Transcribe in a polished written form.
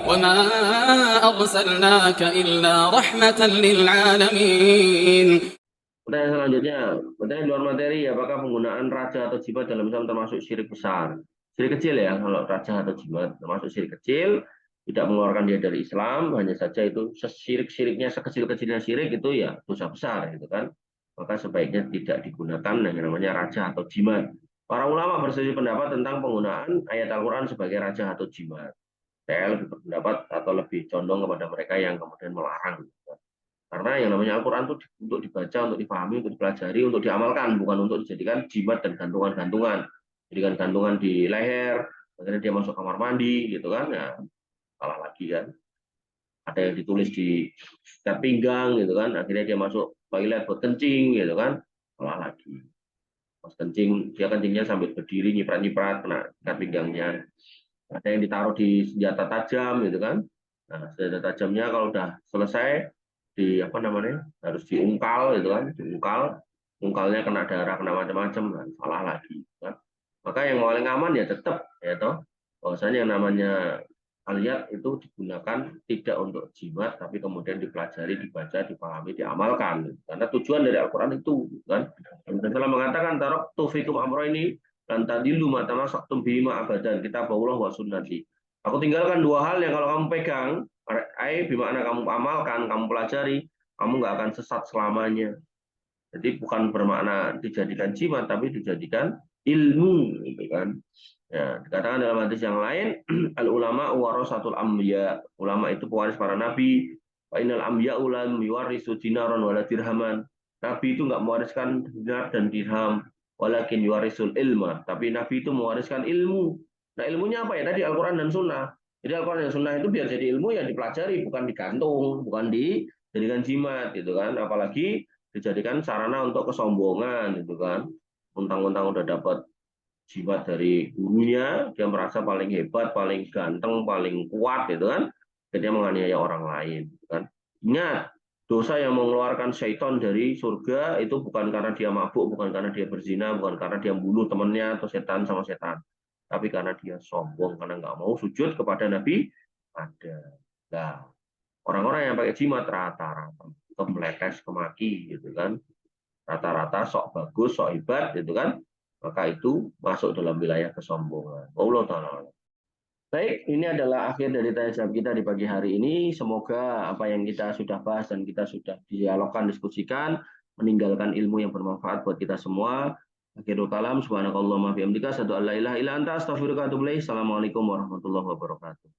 وما أرسلناك إلا رحمة للعالمين. Pertanyaan selanjutnya, pertanyaan luar materi, apakah penggunaan raja atau jimat dalam Islam termasuk syirik besar? Syirik kecil ya, kalau raja atau jimat termasuk syirik kecil, tidak mengeluarkan dia dari Islam, hanya saja itu sesirik-siriknya, sekecil-kecilnya syirik itu ya dosa besar gitu kan. Maka sebaiknya tidak digunakan yang namanya raja atau jimat. Para ulama berselisih pendapat tentang penggunaan ayat Al-Quran sebagai raja atau jimat. Saya lebih berpendapat atau lebih condong kepada mereka yang kemudian melarang. Karena yang namanya Al-Quran itu untuk dibaca, untuk dipahami, untuk dipelajari, untuk diamalkan, bukan untuk dijadikan jimat dan gantungan-gantungan. Jadikan gantungan di leher, akhirnya dia masuk kamar mandi, gitu kan? Ya, salah lagi kan. Ada yang ditulis di ikat pinggang, gitu kan? Akhirnya dia masuk toilet buat kencing, gitu kan? Salah lagi. Pas kencing, dia kencingnya sambil berdiri, nyiprat-nyiprat, kena ikat pinggangnya. Ada yang ditaruh di senjata tajam, gitu kan? Nah, senjata tajamnya kalau udah selesai, di apa namanya harus diungkal gitu kan, diungkal, ungkalnya kena darah, kena macam-macam, kan salah lagi kan. Maka yang paling aman ya tetap ya toh bahwasanya yang namanya ayat itu digunakan tidak untuk jimat tapi kemudian dipelajari, dibaca, dipahami, diamalkan, karena tujuan dari Al-Quran itu kan. Dan telah mengatakan tarok tufikum amro ini dan tadilu mata masaktum bima abadan kita Allah wa sunnati. Aku tinggalkan dua hal yang kalau kamu pegang, bimana kamu amalkan, kamu pelajari, kamu nggak akan sesat selamanya. Jadi bukan bermakna dijadikan jimat, tapi dijadikan ilmu, gitu kan. Ya, dikatakan dalam hadis yang lain, al ulama warasatul anbiya, ulama itu pewaris para nabi. Wa innal anbiya ulam yuwarisu dinaron wala dirhaman. Nabi itu nggak mewariskan dinar dan dirham, walakin yuwarisul ilma. Tapi nabi itu mewariskan ilmu. Nah, ilmunya apa ya? Tadi Al-Quran dan Sunnah. Jadi Al-Quran dan Sunnah itu biar jadi ilmu yang dipelajari, bukan digantung, bukan dijadikan jimat, gitu kan. Apalagi dijadikan sarana untuk kesombongan, gitu kan. Mentang-mentang udah dapat jimat dari gurunya, dia merasa paling hebat, paling ganteng, paling kuat, gitu kan. Jadi dia menganiaya orang lain, gitu kan. Ingat, dosa yang mengeluarkan syaitan dari surga itu bukan karena dia mabuk, bukan karena dia berzina, bukan karena dia bunuh temannya atau setan sama setan, tapi karena dia sombong, karena nggak mau sujud kepada Nabi ada. Nah, orang-orang yang pakai jimat rata-rata kemeletes, kemaki, gitu kan. Rata-rata sok bagus, sok hebat, gitu kan. Maka itu masuk dalam wilayah kesombongan. Allah Ta'ala. Baik, ini adalah akhir dari tanya jawab kita di pagi hari ini. Semoga apa yang kita sudah bahas dan kita sudah dialogkan, diskusikan, meninggalkan ilmu yang bermanfaat buat kita semua. Akhirul kalam, subhanakallahumma bihamdika, asyhadu an la ilaha illa anta, astaghfiruka wa atubu ilaik. Assalamualaikum warahmatullahi wabarakatuh.